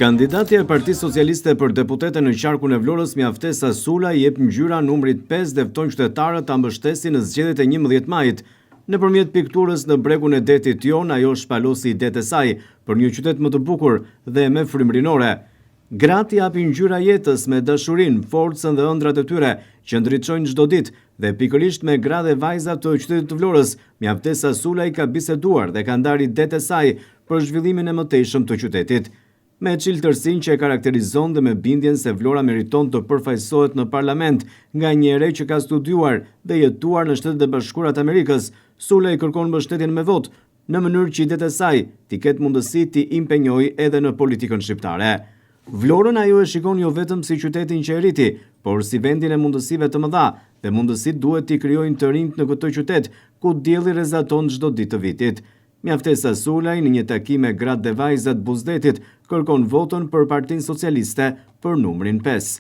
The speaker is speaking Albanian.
Kandidatja e Partisë Socialiste për deputete në qarkun e Vlorës Mjaftesa Sulaj jep ngjyra numrit 5 dhe fton qytetarët ta mbështesin në zgjedhjet e 11 majit. Nëpërmjet pikturës në bregun e detit Jon, ajo shpalosi idetë e saj për një qytet më të bukur dhe me frymërinore. Gratë japin ngjyra jetës me dashurinë, forcën dhe ëndrat e tyre që ndriçojnë çdo ditë dhe pikërisht me gra dhe vajza të qytetit të Vlorës, Mjaftesa Sulaj ka biseduar dhe ka ndarë idetë e saj për zhvillimin e mëtejshëm të qytetit. Me çiltërsinë që e karakterizon dhe me bindjen se Vlora meriton të përfaqësohet në parlament nga një ere që ka studiuar dhe jetuar në Shtetet e Bashkuara të Amerikës, Sulaj kërkon mbështetjen me votë në mënyrë që idetë e saj t'i ketë mundësi t'i impenjojë edhe në politikën shqiptare. Vlorën ajo e shikon jo vetëm si qytetin që e rriti, por si vendin e mundësive të mëdha, dhe mundësit duhet t'i krijojnë të rinjt në këtë qytet, ku dielli rrezaton çdo ditë të vitit. Mjaftesa Sulaj në një takim me gratë dhe vajzat Buzdetit kërkon votën për Partinë Socialiste për numrin 5.